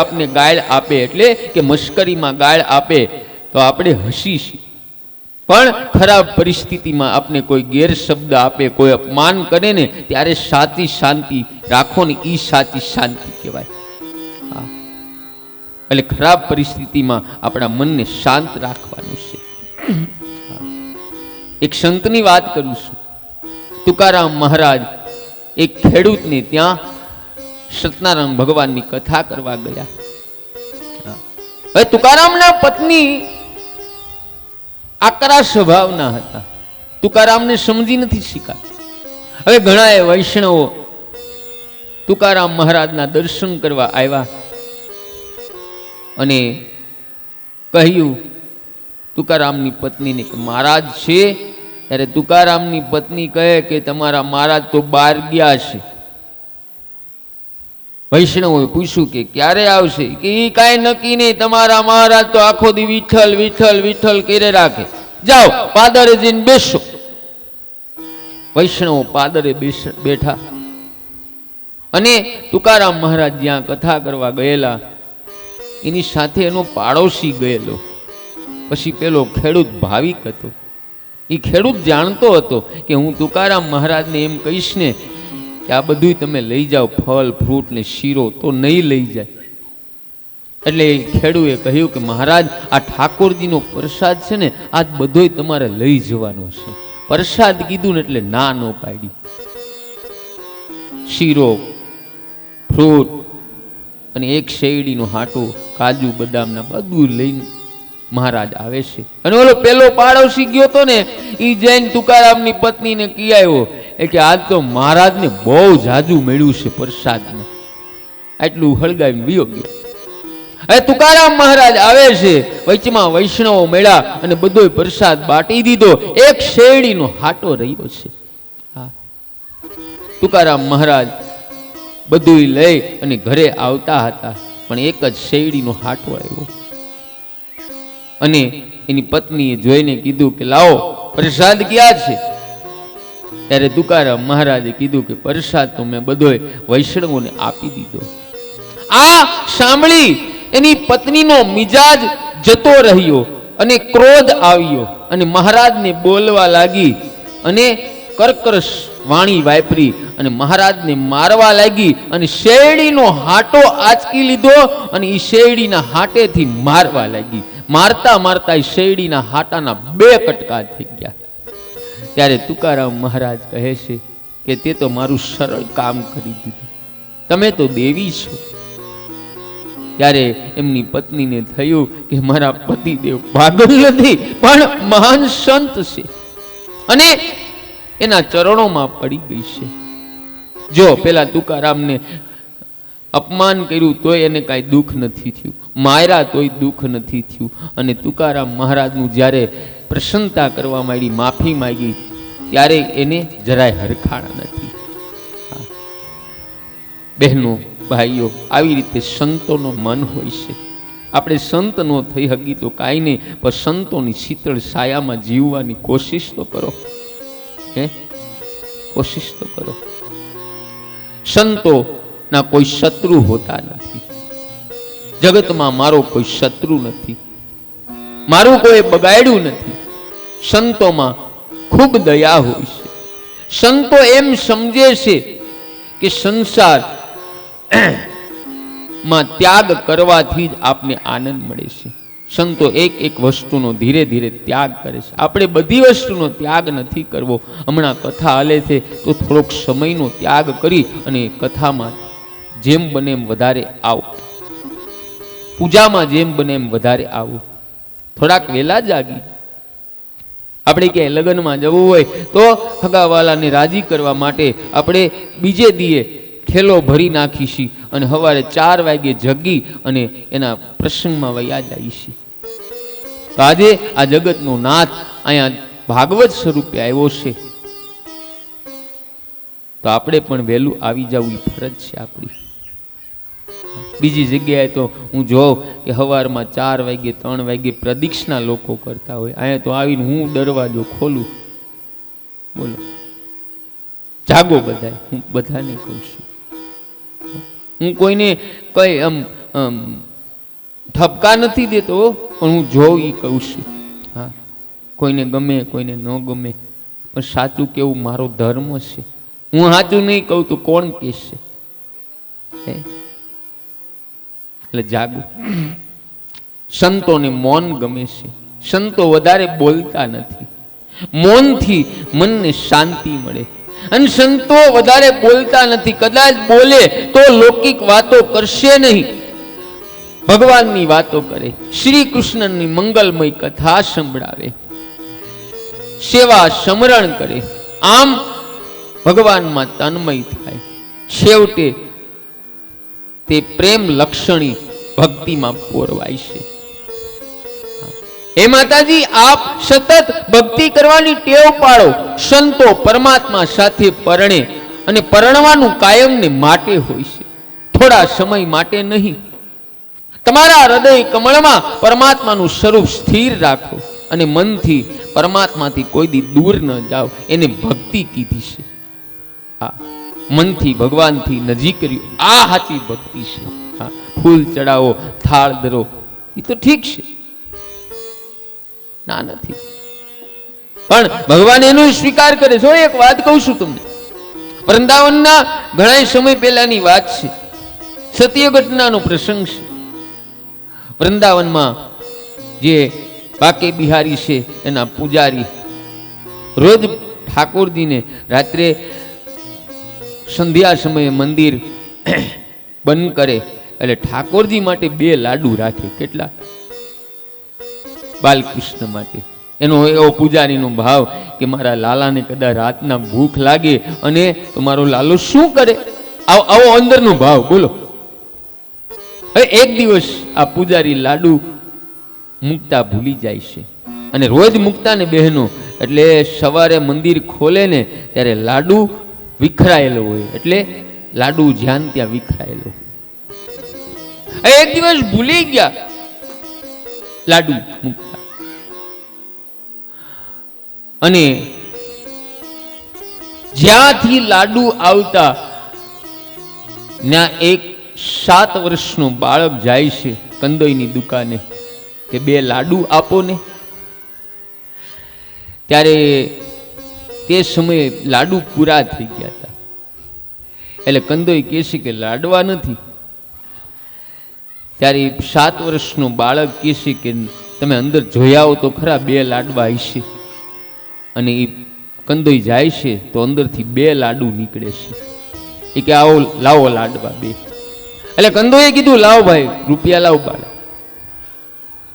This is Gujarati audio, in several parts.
આપને ગાળ આપે એટલે કે મશ્કરીમાં ગાળ આપે તો આપણે હસીશું, પણ ખરાબ પરિસ્થિતિમાં આપને કોઈ ગેરશબ્દ આપે, કોઈ અપમાન કરે ને ત્યારે સાચી શાંતિ રાખો ને, એ સાચી શાંતિ કહેવાય. એટલે ખરાબ પરિસ્થિતિમાં આપણા મનને શાંત રાખવાનું છે. એક સંતની વાત કરું છું. તુકારામ મહારાજ એક ખેડૂતને ત્યાં સત્યનારાયણ ભગવાનની કથા કરવા ગયા. હવે તુકારામના પત્ની આકરા સ્વભાવના હતા. તુકારામને સમજી નથી શીખાતા. હવે ઘણા વૈષ્ણવો તુકારામ મહારાજના દર્શન કરવા આવ્યા અને કહ્યું તુકારામની પત્નીને કે મહારાજ છે. ત્યારે તુકારામની પત્ની કહે કે તમારા મહારાજ તો બહાર ગયા છે. વૈષ્ણવોએ પૂછ્યું કે ક્યારે આવશે? કે એ કાંઈ નક્કી નહીં, તમારા મહારાજ તો આખો દી વિઠ્ઠલ વિઠ્ઠલ વિઠ્ઠલ કરે રાખે, જાઓ પાદરે જઈને બેસો. વૈષ્ણવો પાદરે બેઠા અને તુકારામ મહારાજ જ્યાં કથા કરવા ગયેલા એની સાથે એનો પાડોશી ગયેલો. પછી પેલો ખેડૂત ભાવિક હતો. એ ખેડૂત જાણતો હતો કે હું તુકારામ મહારાજને એમ કહીશ ને કે આ બધું તમે લઈ જાઓ, ફળ ફ્રૂટ ને શીરો, તો નહીં લઈ જાય. એટલે ખેડૂએ કહ્યું કે મહારાજ આ ઠાકોરજીનો પ્રસાદ છે ને, આ બધોય તમારે લઈ જવાનો છે. પ્રસાદ કીધું ને એટલે ના નો પાડી. શીરો, ફ્રૂટ અને એક શેરડીનો હાટો, કાજુ બદામના બધું લઈને મહારાજ આવે છે. અને ઓલો પેલો પાડોશી ગયો તો ને એ જૈન તુકારામની પત્નીને કી આવ્યો કે આજ તો મહારાજને બહુ જાજુ મળ્યું છે પ્રસાદમાં, આટલું હળગાવીને વિયો ગયો. હવે તુકારામ મહારાજ આવે છે, વચમાં વૈષ્ણવો મળ્યા અને બધો પ્રસાદ બાટી દીધો. એક શેરડીનો હાટો રહ્યો છે. તુકારામ મહારાજ બધું લઈ અને ઘરે આવતા હતા, પણ એક જ શેરડીનો હાટો આવ્યો. અને એની પત્નીએ જોઈને કીધું કે લાવો પ્રસાદ ક્યાં છે? ત્યારે તુકારામ મહારાજે કીધું કે પ્રસાદ તો મેં બધોય વૈષ્ણવોને આપી દીધો. આ સાંભળી એની પત્નીનો મિજાજ જતો રહ્યો અને ક્રોધ આવ્યો અને મહારાજને બોલવા લાગી અને કર્કશ વાણી વાપરી અને મહારાજને મારવા લાગી અને શેરડીનો હાટો આંચકી લીધો અને એ શેરડીના હાટેથી મારવા લાગી. મારતા મારતા એ શેરડીના હાટાના 2 કટકા થઈ ગયા. ત્યારે તુકારામ મહારાજ કહે છે કે તે તો મારું સરળ કામ કરી દીધું, તમે તો દેવી છો. ત્યારે એમની પત્નીને થયું કે મારા પતિદેવ પાગલ નથી પણ મહાન સંત છે અને એના ચરણોમાં પડી ગઈ છે. જો પેલા તુકારામને અપમાન કર્યું તોય એને કાંઈ દુઃખ નથી થયું, માર્યા તોય દુઃખ નથી થયું. અને તુકારામ મહારાજનું જ્યારે પ્રસન્નતા કરવા માંડી, માફી માંગી, ત્યારે એને જરાય હરખાણા નથી. બહેનો ભાઈઓ, આવી રીતે સંતોનો મન હોય છે. આપણે સંત નો થઈ હકી તો કાંઈ નહીં, પણ સંતોની શીતળ છાયામાં જીવવાની કોશિશ તો કરો. કોશિશ તો કરો. સંતો ના કોઈ શત્રુ હોતા નથી. જગતમાં મારો કોઈ શત્રુ નથી, મારું કોઈ બગાડ્યું નથી. સંતોમાં ખૂબ દયા હોય છે. સંતો એમ સમજે છે કે સંસાર માં ત્યાગ કરવાથી જ આપને આનંદ મળે છે. સંતો એક એક વસ્તુનો ધીરે ધીરે ત્યાગ કરે છે. આપણે બધી વસ્તુનો ત્યાગ નથી કરવો. હમણાં કથા હાલે છે તો થોડોક સમયનો ત્યાગ કરી અને કથામાં જેમ બને એમ વધારે આવો, પૂજામાં જેમ બને એમ વધારે આવો, થોડાક વહેલા જાગી. આપણે ક્યાંય લગ્નમાં જવું હોય તો હગાવાલાને રાજી કરવા માટે આપણે બીજે દીએ ખેલો ભરી નાખીશી અને સવારે 4 વાગે જગી અને એના પ્રસંગમાં વયા જઈશી. તો આજે આ જગતનો નાથ અહીંયા ભાગવત સ્વરૂપે આવ્યો છે, તો આપણે પણ વહેલું આવી જવું એ ફરજ છે આપણી. બીજી જગ્યાએ તો હું જોઉં કે સવારમાં 4 વાગે 3 વાગે પ્રદક્ષિણા લોકો કરતા હોય, અહીંયા તો આવીને હું દરવાજો ખોલું, બોલો જાગો બધા. હું બધાને કહું છું, હું કોઈને કઈ આમ ઠપકા નથી દેતો, પણ હું જોઉં એ કહું છું. હા, કોઈને ગમે કોઈને ન ગમે, પણ સાચું કેવું મારો ધર્મ છે. હું સાચું નહીં કહું તો કોણ કહેશે? એટલે જાગું. સંતોને મૌન ગમે છે. સંતો વધારે બોલતા નથી. મૌનથી મનને શાંતિ મળે. અને સંતો વધારે બોલતા નથી. કદાચ બોલે તો લૌકિક વાતો કરશે નહીં, ભગવાનની વાતો કરે, શ્રી કૃષ્ણની મંગલમય કથા સંભળાવે, સેવા સમરણ કરે. આમ ભગવાનમાં તન્મય થાય. છેવટે તે પ્રેમ લક્ષણી ભક્તિમાં પોરવાય છે. હે માતાજી, આપ સતત ભક્તિ કરવાની ટેવ પાડો. સંતો પરમાત્મા સાથે પરણે, અને પરણવાનું કાયમને માટે હોય છે, થોડા સમય માટે નહીં. તમારા હૃદય કમળમાં પરમાત્માનું સ્વરૂપ સ્થિર રાખો, અને મનથી પરમાત્માથી કોઈ દી દૂર ન જાઓ. એને ભક્તિ કીધી છે. હા, મનથી ભગવાનથી નજીક કર્યું, આ સાચી ભક્તિ છે. હા, ફૂલ ચડાવો, થાળ ધરો, એ તો ઠીક છે, ના નથી, પણ ભગવાન એનો સ્વીકાર કરે છે. એક વાત કહું છું તમને, વૃંદાવનના ઘણા સમય પહેલાની વાત છે, સત્ય ઘટનાનો પ્રસંગ છે. વૃંદાવનમાં જે બાકે બિહારી છે એના પૂજારી રોજ ઠાકોરજીને રાત્રે સંધ્યા સમયે મંદિર બંધ કરે એટલે ઠાકોરજી માટે 2 લાડુ રાખે. કેટલા? બાલકૃષ્ણ માટે. એનો એવો પૂજારીનો ભાવ કે મારા લાલાને કદાચ રાતના ભૂખ લાગે અને તો મારો લાલો શું કરે, આવો અંદરનો ભાવ. બોલો. હવે એક દિવસ આ પૂજારી લાડુ મૂકતા ભૂલી જાય છે, અને રોજ મૂકતા ને બહેનો, એટલે સવારે મંદિર ખોલે ને ત્યારે લાડુ વિખરાયેલો હોય, એટલે લાડુ જ્યાં ત્યાં વિખરાયેલો હોય. એક દિવસ ભૂલી ગયા લાડુ મૂકતા, અને જ્યાંથી લાડુ આવતા ત્યાં એક 7 વર્ષનો બાળક જાય છે કંદોઈની દુકાને કે 2 લાડુ આપો ને. ત્યારે તે સમયે લાડુ પૂરા થઈ ગયા હતા. એટલે કંદોઈ કહે છે કે લાડવા નથી. ત્યારે 7 વર્ષનો બાળક કહે છે કે તમે અંદર જોઈ આવો તો ખરા, 2 લાડવા હશે. અને એ કંદોઈ જાય છે તો અંદરથી 2 લાડુ નીકળે છે. એ કે આવો લાવો લાડવા 2. એટલે કંદોઈએ કીધું લાવો ભાઈ, રૂપિયા લાવો બાળક.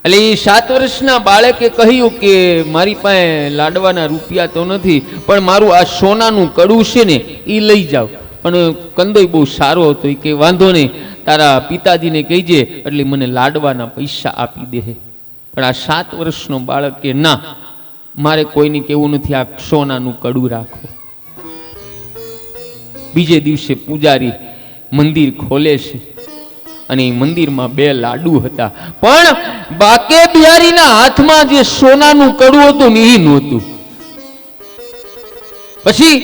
એટલે એ 7 વર્ષના બાળકે કહ્યું કે મારી પાસે લાડવાના રૂપિયા તો નથી, પણ મારું આ સોનાનું કડું છે ને એ લઈ જાઓ. પણ કંદોઈ બહુ સારો હતો. એ કે વાંધો નહીં, તારા પિતાજીને કહીજે એટલે મને લાડવાના પૈસા આપી દે. પણ આ 7 વર્ષનો બાળક કે ના, મારે કોઈને કેવું નથી, આ સોનાનું કડું રાખો. બીજે દિવસે પૂજારી મંદિર ખોલે છે, અને એ મંદિરમાં 2 લાડુ હતા, પણ બાકે બિહારીના હાથમાં જે સોનાનું કડું હતું ને એ નહોતું. પછી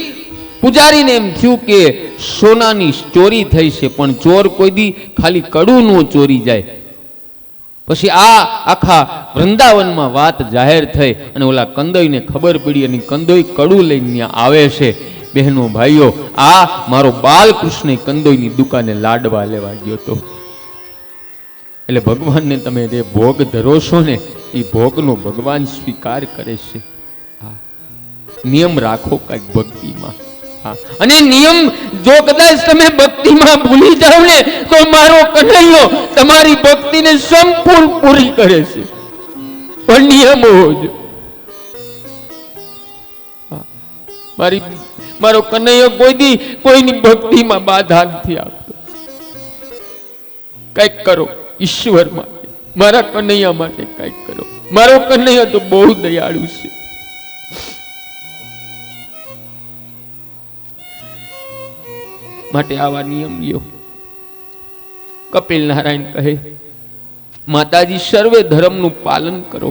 પૂજારીને એમ થયું કે સોનાની ચોરી થઈ છે, પણ ચોર કોઈ દી ખાલી કડું નો ચોરી જાય. પછી આ આખા વૃંદાવનમાં વાત જાહેર થઈ, અને ઓલા કંદોઈને ખબર પડી, અને કંદોઈ કડું લઈને આવે છે. બહેનો ભાઈઓ, આ મારો બાલકૃષ્ણ કંદોઈની દુકાને લાડવા લેવા ગયો હતો. એટલે ભગવાનને તમે જે ભોગ ધરો છો ને, એ ભોગનો ભગવાન સ્વીકાર કરે છે. હા, નિયમ રાખો કઈક ભક્તિમાં. હા, અને નિયમ જો કદાચ તમે ભક્તિમાં ભૂલી જાઓ ને તો મારો કનૈયો તમારી ભક્તિને સંપૂર્ણ પૂરી કરે છે. પણ નિયમ હોજો. મારો કનૈયો કોઈ દી કોઈની ભક્તિમાં બાધા નથી આપતો. કઈક કરો ઈશ્વર માટે, મારા કનૈયા માટે કઈક કરો. મારો કનૈયો તો બહુ દયાળુ છે. માટે આવા નિયમ લ્યો. કપિલ નારાયણ કહે, માતાજી સર્વે ધર્મનું પાલન કરો,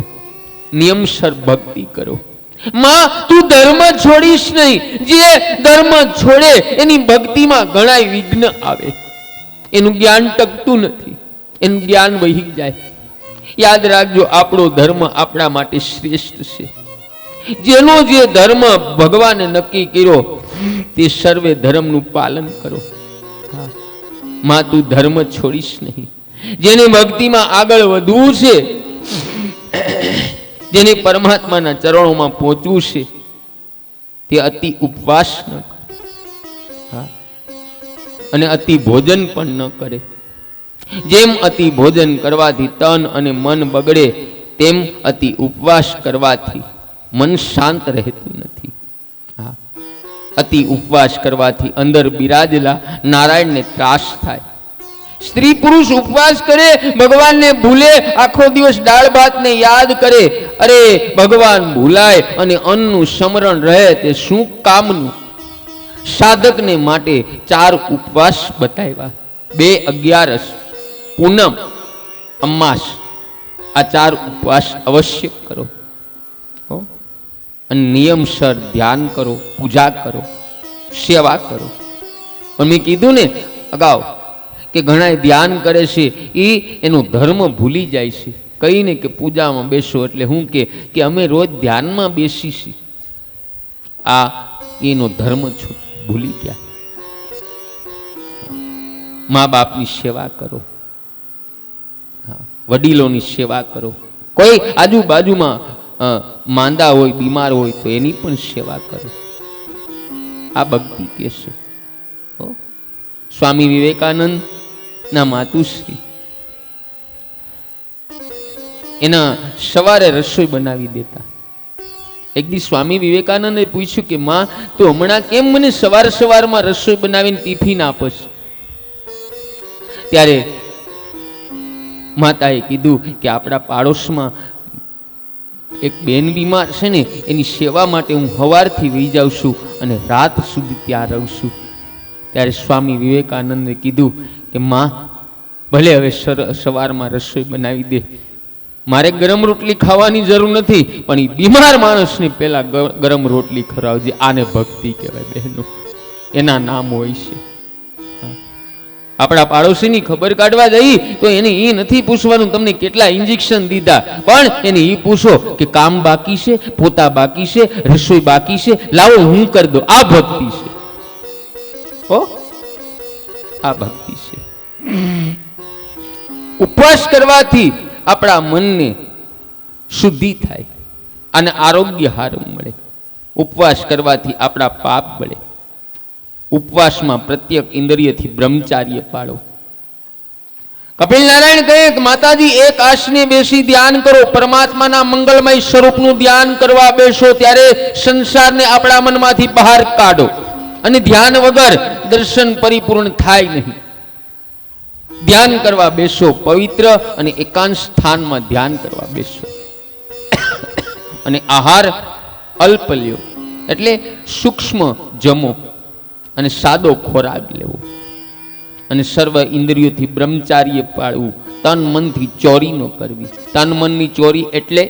નિયમસર ભક્તિ કરો. માં તું ધર્મ છોડીશ નહીં. જે ધર્મ છોડે એની ભક્તિમાં ઘણા વિઘ્ન આવે, એનું જ્ઞાન ટકતું નથી. એનું જ્ઞાન વહી જાય. યાદ રાખજો, આપણો ધર્મ આપણા માટે શ્રેષ્ઠ છે. જેનો જે ધર્મ ભગવાને નક્કી કર્યો તે સર્વે ધર્મનું પાલન કરો. માં તું ધર્મ છોડીશ નહીં. જેને ભક્તિમાં આગળ વધવું છે, જેને પરમાત્માના ચરણોમાં પહોંચવું છે, તે અતિ ઉપવાસ ન કરે અને અતિ ભોજન પણ ન કરે. જેમ અતિ ભોજન કરવાથી તન અને મન બગડે, તેમ અતિ ઉપવાસ કરવાથી મન શાંત રહેતું નથી. અતિ ઉપવાસ કરવાથી અંદર બિરાજેલા નારાયણને ત્રાસ થાય. સ્ત્રી પુરુષ ઉપવાસ કરે, ભગવાનને ભૂલે, આખો દિવસ દાળ ભાતને યાદ કરે, અરે ભગવાન ભૂલાય અને અન્નનું સ્મરણ રહે તે શું કામનું. સાધકને માટે 4 ઉપવાસ બતાવ્યા. 2 11, પૂનમ, અમાસ. આ 4 ઉપવાસ અવશ્ય કરો અને નિયમસર ધ્યાન કરો, પૂજા કરો, સેવા કરો. પણ મેં કીધું ને અગાઉ કે ઘણા ધ્યાન કરે છે, એનો ધર્મ ભૂલી જાય છે. કહીને કે પૂજામાં બેસો એટલે હું કે અમે રોજ ધ્યાનમાં બેસી છીએ. આ એનો ધર્મ ભૂલી ગયા. મા બાપની સેવા કરો, વડીલોની સેવા કરો. કોઈ આજુબાજુમાં માંદા હોય, બીમાર હોય તો એની પણ સેવા કરો. આ ભક્તિ કહેશે. સ્વામી વિવેકાનંદ ના માતુશ્રી એના સવારે રસોઈ બનાવી દેતા. એક દી સ્વામી વિવેકાનંદે પૂછ્યું કે માં, તો હમણાં કેમ મને સવારમાં રસોઈ બનાવીને ટિફિન આપસ? ત્યારે માતાએ કીધું કે આપણા પાડોશમાં એક બેન બીમાર છે ને, એની સેવા માટે હું સવારથી વહી જાઉં છું અને રાત સુધી ત્યાં રહું છું. ત્યારે સ્વામી વિવેકાનંદે કીધું કે માં, ભલે હવે સવારમાં રસોઈ બનાવી દે, મારે ગરમ રોટલી ખાવાની જરૂર નથી, પણ એ બીમાર માણસને પહેલા ગરમ રોટલી ખવડાવજે. આને ભક્તિ કહેવાય બહેનો, એના નામ હોય છે. આપણા પાડોશીની ખબર કાઢવા જઈ તો એને એ નથી પૂછવાનું તમને કેટલા ઇન્જેક્શન દીધા, પણ એને એ પૂછો કે કામ બાકી છે, પોતા બાકી છે, રસોઈ બાકી છે, લાવો હું કરી દો. આ ભક્તિ છે. આ ભક્તિ છે. ઉપવાસ કરવાથી આપણા મનને શુદ્ધિ થાય અને આરોગ્ય સારું મળે. ઉપવાસ કરવાથી આપણા પાપ બળે. ઉપવાસમાં પ્રત્યેક ઇન્દ્રિયથી બ્રહ્મચાર્ય પાળો. કપિલ નારાયણ કહે કે માતાજી, એક આસને બેસી ધ્યાન કરો, પરમાત્માના મંગલમય સ્વરૂપનું ધ્યાન કરવા બેસો ત્યારે સંસારને આપણા મનમાંથી બહાર કાઢો. અને ધ્યાન વગર દર્શન પરિપૂર્ણ થાય નહીં. ધ્યાન કરવા બેસો, પવિત્ર અને એકાંત સ્થાનમાં ધ્યાન કરવા બેસો. અને આહાર અલ્પ લ્યો, એટલે સૂક્ષ્મ જમો અને સાદો ખોરાક લેવો. અને સર્વ ઇન્દ્રિયોથી બ્રહ્મચાર્ય પાળવું. તન મનથી ચોરી ન કરવી. તન મનની ચોરી એટલે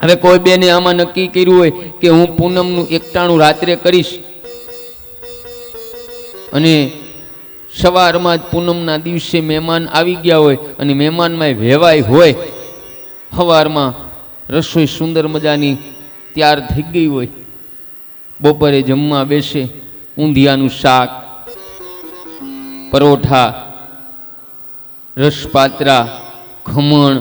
હવે કોઈ બેને આમાં નક્કી કર્યું હોય કે હું પૂનમનું એકટાણું રાત્રે કરીશ અને સવારમાં જ પૂનમના દિવસે મહેમાન આવી ગયા હોય અને મહેમાનમાં વેવાય હોય, સવારમાં રસોઈ સુંદર મજાની તૈયાર થઈ ગઈ હોય, બપોરે જમવા બેસે, ઊંધિયાનું શાક, પરોઠા, રસપાત્રા, ખમણ,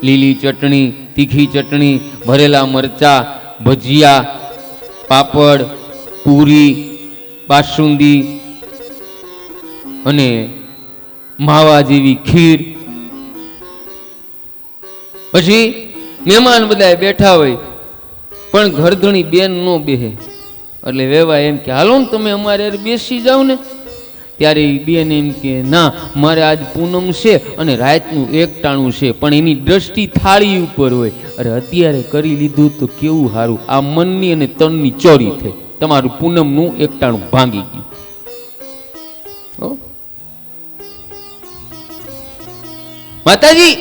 લીલી ચટણી, તીખી ચટણી, ભરેલા મરચા, ભજીયા, પાપડ, પૂરી, બાસુંદી અને માવા જેવી ખીર. પછી મહેમાન બધા બેઠા હોય પણ ઘરધણી બેન નો બેહે, એટલે વેવા એમ કે હાલો ને તમે અમારે બેસી જાઓ ને. ત્યારે બેન એમ કે ના, મારે આજ પૂનમ છે અને રાતનું એકટાણું છે, પણ એની દ્રષ્ટિ થાળી ઉપર હોય. અરે અત્યારે કરી લીધું તો કેવું સારું, આ મનની અને તનની ચોરી થઈ, તમારું પૂનમનું એકટાણું ભાંગી ગયું. માતાજી,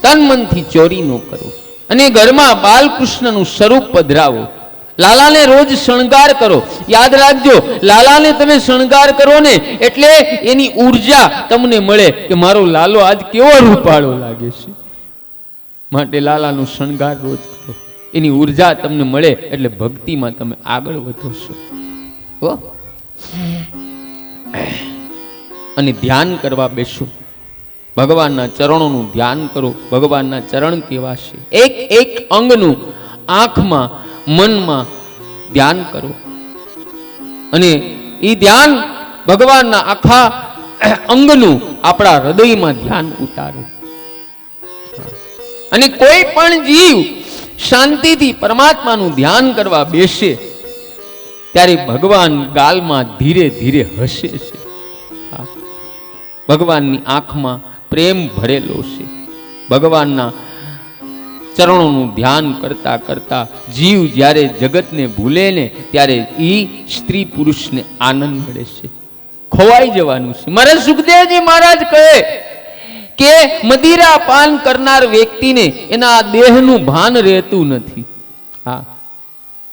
તન મનથી ચોરી ન કરો અને ઘરમાં બાલકૃષ્ણનું સ્વરૂપ પધરાવો. લાલાને રોજ શણગાર કરો. યાદ રાખજો, લાલાને તમે શણગાર કરો ને એટલે એની ઉર્જા તમને મળે કે મારો લાલો આજ કેવો રૂપાળો લાગે છે. માટે લાલાનું શણગાર રોજ કરો, એની ઉર્જા તમને મળે એટલે ભક્તિમાં તમે આગળ વધો છો. અને ધ્યાન કરવા બેસો, ભગવાનના ચરણોનું ધ્યાન કરો. ભગવાનના ચરણ કેવા છે, એક એક અંગનું આંખમાં મનમાં ધ્યાન કરો. અને એ ધ્યાન ભગવાનના આખા અંગનું આપણા હૃદયમાં ધ્યાન ઉતારો. અને કોઈ પણ જીવ શાંતિથી પરમાત્માનું ધ્યાન કરવા બેસે ત્યારે ભગવાન ગાલમાં ધીરે ધીરે હસે છે. ભગવાનની આંખમાં પ્રેમ ભરેલો છે. ભગવાનના ચરણોનું ધ્યાન કરતા કરતા જીવ જ્યારે જગતને ભૂલે ને ત્યારે એ સ્ત્રી પુરુષને આનંદ મળે છે. ખોવાઈ જવાનું છે. મારા સુખદેવજી મહારાજ કહે કે મદિરા પાન કરનાર વ્યક્તિને એના દેહનું ભાન રહેતું નથી. હા,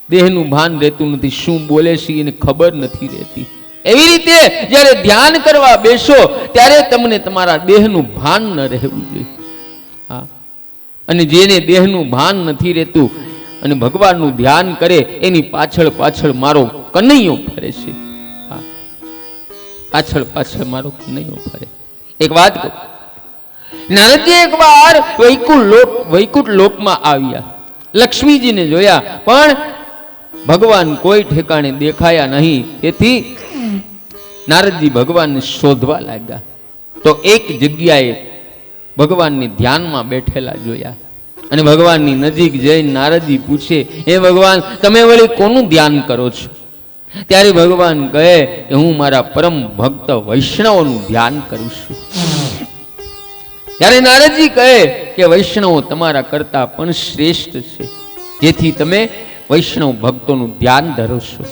દેહનું ભાન રહેતું નથી, શું બોલે છે એને ખબર નથી રહેતી. એવી રીતે જ્યારે ધ્યાન કરવા બેસો ત્યારે તમને તમારા દેહનું ભાન ન રહેવું જોઈએ. હા, અને જેને દેહનું ભાન નથી રહેતું અને ભગવાનનું ધ્યાન કરે એની પાછળ પાછળ મારો કનૈયો ફરે છે. હા, પાછળ પાછળ મારો કનૈયો ફરે. એક વાત કહું, નારદજી એકવાર વૈકુંઠ લોકમાં આવ્યા, લક્ષ્મીજીને જોયા પણ ભગવાન કોઈ ઠેકાણે દેખાયા નહીં. તેથી નારદજી ભગવાનને શોધવા લાગ્યા. તો એક જગ્યાએ ભગવાનને ધ્યાનમાં બેઠેલા જોયા અને ભગવાનની નજીક જઈને નારદજી પૂછે, હે ભગવાન, તમે વળી કોનું ધ્યાન કરો છો? ત્યારે ભગવાન કહે કે હું મારા પરમ ભક્ત વૈષ્ણવોનું ધ્યાન કરું છું. ત્યારે નારદજી કહે કે વૈષ્ણવો તમારા કરતા પણ શ્રેષ્ઠ છે, જેથી તમે વૈષ્ણવ ભક્તોનું ધ્યાન ધરો છો.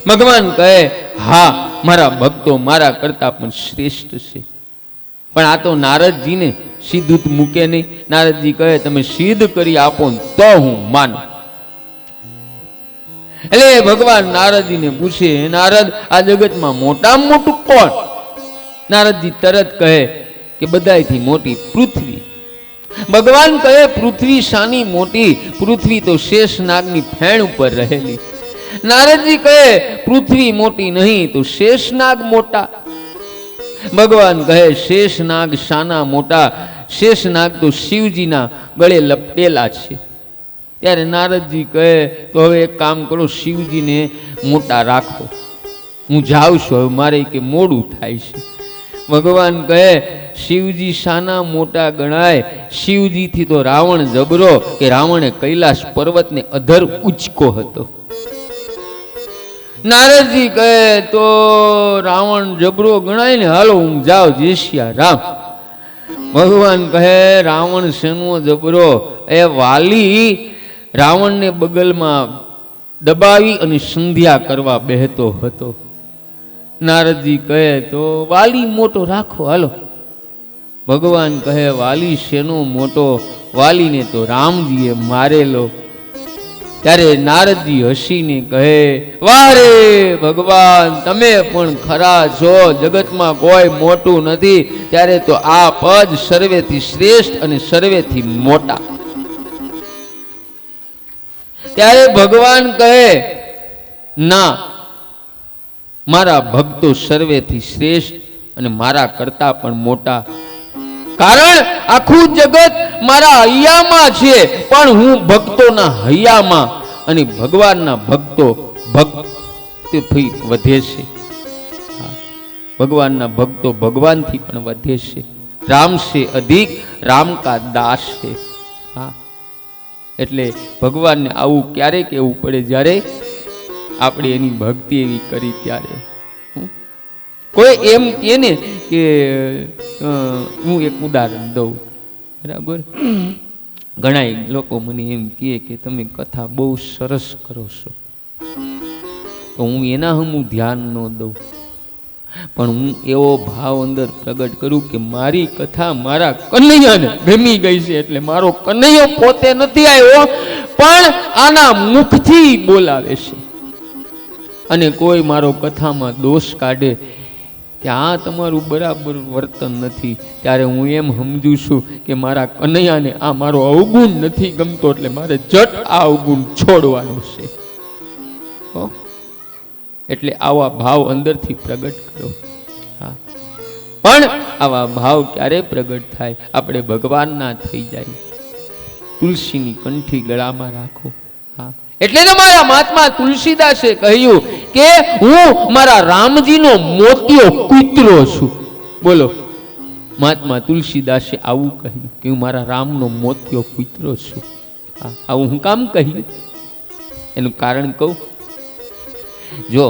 ભગવાન કહે, હા, મારા ભક્તો મારા કરતા પણ શ્રેષ્ઠ છે. પણ આ તો નારદજીને સીધું જ મૂકે નહીં. નારદજી કહે, તમે સિદ્ધ કરી આપો તો હું માનું. એટલે ભગવાન નારદજીને પૂછે, નારદ, આ જગતમાં મોટામાં મોટું કોણ? નારદજી તરત કહે કે બધાયથી મોટી પૃથ્વી. ભગવાન કહે, પૃથ્વી શાની મોટી? પૃથ્વી તો શેષનાગની ફેણ ઉપર રહેલી. નારદજી કહે, પૃથ્વી મોટી નહીં તો શેષનાગ મોટા. ભગવાન કહે, શેષનાગ શાના મોટા? શેષનાગ તો શિવજીના ગળે લપટેલા છે. ત્યારે નારદજી કહે, તો હવે એક કામ કરો, શિવજીને મોટા રાખો, હું જાઉં છું, હવે મારે કે મોડું થાય છે. ભગવાન કહે, શિવજી શાના મોટા ગણાય? શિવજીથી તો રાવણ જબરો, કે રાવણે કૈલાસ પર્વતને અધર ઉચકો હતો. નારદજી કહે, તો રાવણ જબરો ગણાય ને, હાલો હું જાઉં, જય શ્રી રામ. ભગવાન કહે, રાવણ શેનો જબરો? એ વાલી રાવણને બગલમાં દબાવી અને સંધ્યા કરવા બેહતો હતો. નારદજી કહે, તો વાલી મોટો રાખો, હાલો. ભગવાન કહે, વાલી શેનો મોટો? વાલીને તો રામજીએ મારેલો. ત્યારે નારદજી હસીને કહે, વાહ રે ભગવાન, તમે પણ ખરા છો, જગતમાં કોઈ મોટું નથી. ત્યારે તો આ પદ સર્વેથી શ્રેષ્ઠ અને સર્વેથી મોટા. ત્યારે ભગવાન કહે, ના, મારા ભક્તો સર્વેથી શ્રેષ્ઠ અને મારા કરતા પણ મોટા. કારણ આખું જગત મારા હૈયામાં છે, પણ હું ભક્તોના હૈયામાં. અને ભગવાનના ભક્તો ભક્તિથી વધે છે. ભગવાનના ભક્તો ભગવાનથી પણ વધે છે. રામ સે અધિક રામ કા દાસ છે. હા, એટલે ભગવાનને આવું ક્યારે કહેવું પડે? જ્યારે આપણે એની ભક્તિ એવી કરી ત્યારે. કોઈ એમ કહે ને કે હું એક ઉદાહરણ દઉં, બરાબર? ઘણા લોકો મને એમ કહે કે તમે કથા બહુ સરસ કરો છો, તો હું એના હમું ધ્યાન ન દઉં, પણ હું એવો ભાવ અંદર પ્રગટ કરું કે મારી કથા મારા કનૈયાને ગમી ગઈ છે. એટલે મારો કનૈયો પોતે નથી આવ્યો, પણ આના મુખથી બોલાવે છે. અને કોઈ મારો કથામાં દોષ કાઢે કે આ તમારું બરાબર વર્તન નથી, ત્યારે હું એમ સમજુ છું કે મારા કનૈયાને આ મારો અવગુણ નથી ગમતો, એટલે મારે જટ આ અવગુણ છોડવાનો છે. એટલે આવા ભાવ અંદરથી પ્રગટ કરો. હા, પણ આવા ભાવ ક્યારે પ્રગટ થાય? આપણે ભગવાનના થઈ જાય. તુલસીની કંઠી ગળામાં રાખો. હા, એટલે તો મારા મહાત્મા તુલસીદાસે કહ્યું કે હું મારા રામજીનો મોતિયો કૂતરો છું. બોલો, મહાત્મા તુલસીદાસે આવું કહ્યું કે હું મારા રામનો મોતિયો કૂતરો છું. આવું હું કામ કહ્યું? એનું કારણ કહું. જો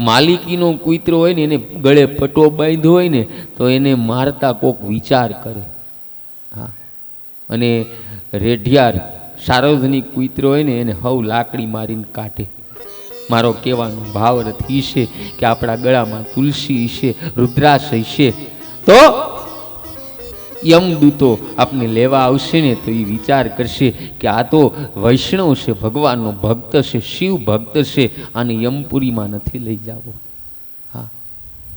માલિકીનો કૂતરો હોય ને, એને ગળે પટો બાંધ્યો હોય ને, તો એને મારતા કોક વિચાર કરે. હા, અને રેઢિયાર સાર્વજનિક કૂતરો હોય ને, એને હવ લાકડી મારીને કાઢે. મારો કહેવાનો ભાવ અર્થ એ છે કે આપણા ગળામાં તુલસી છે, રુદ્રાક્ષ છે, તો યમદૂતો આપને લેવા આવશે ને, તો એ વિચાર કરશે કે આ તો વૈષ્ણવ છે, ભગવાનનો ભક્ત છે, શિવ ભક્ત છે, આને યમપુરીમાં નથી લઈ જાવો. હા,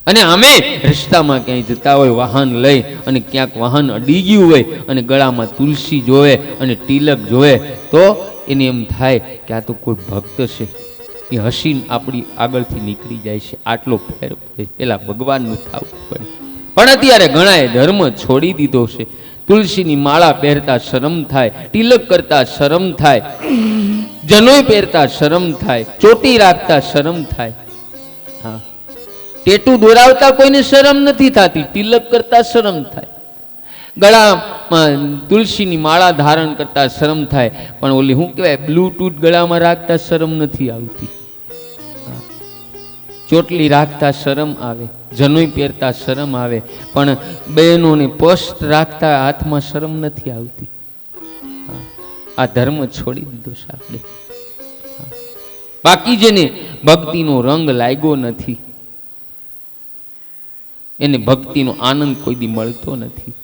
અને અમે રસ્તામાં ક્યાંય જતા હોય વાહન લઈ, અને ક્યાંક વાહન અડી ગયું હોય અને ગળામાં તુલસી જોવે અને તિલક જોવે, તો એને એમ થાય કે આ તો કોઈ ભક્ત છે. એ હસીને આપણી આગળથી નીકળી જાય છે. આટલો ફેર પડે. પેલા ભગવાનનું થવું પડે. પણ અત્યારે ઘણાએ ધર્મ છોડી દીધો છે. તુલસીની માળા પહેરતા શરમ થાય, તિલક કરતા શરમ થાય, જનોઈ પહેરતા શરમ થાય, ચોટી રાખતા શરમ થાય. હા, ટેટુ દોરાવતા કોઈને શરમ નથી થતી, તિલક કરતા શરમ થાય. ગળામાં તુલસીની માળા ધારણ કરતા શરમ થાય, પણ ઓલી શું કહેવાય, બ્લૂટૂથ ગળામાં રાખતા શરમ નથી આવતી. ચોટલી રાખતા શરમ આવે, જનોઈ પહેરતા શરમ આવે, પણ બહેનોને પોસ્ટ રાખતા હાથમાં શરમ નથી આવતી. આ ધર્મ છોડી દીધો છે આપણે. બાકી જેને ભક્તિનો રંગ લાગ્યો નથી, એને ભક્તિનો આનંદ કોઈ દી મળતો નથી.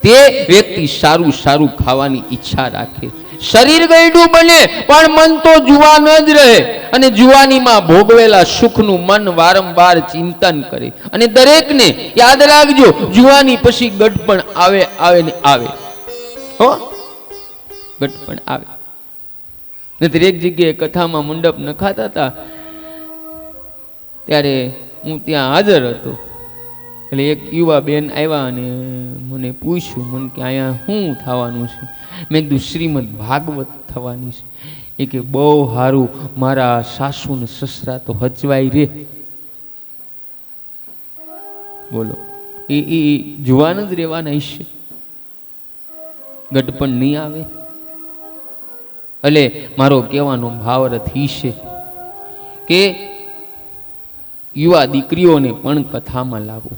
તે વ્યક્તિ સારું સારું ખાવાની ઈચ્છા રાખે, શરીર ગયડું બને પણ મન તો જુવાન જ રહે, અને જુવાનીમાં ભોગવેલા સુખનું મન વારંવાર ચિંતન કરે. અને દરેકને યાદ રાખજો, જુવાની પછી ગડપણ આવે આવે ને આવે. હો, ગડપણ આવે. નહીતર એક જગ્યાએ કથામાં મંડપ નખાતા હતા, ત્યારે હું ત્યાં હાજર હતો. એટલે એક યુવા બેન આવ્યા અને મને પૂછ્યું, મને કે અહીંયા શું થવાનું છે? મેં કીધું શ્રીમદ ભાગવત થવાની છે. એ કે બહુ સારું, મારા સાસુ ને સસરા તો હચવાઈ રે. બોલો, એ જુવાન જ રહેવાના હશે, ગડપણ નહીં આવે. એટલે મારો કહેવાનો ભાવ અર્થ એ છે કે યુવા દીકરીઓને પણ કથામાં લાવો,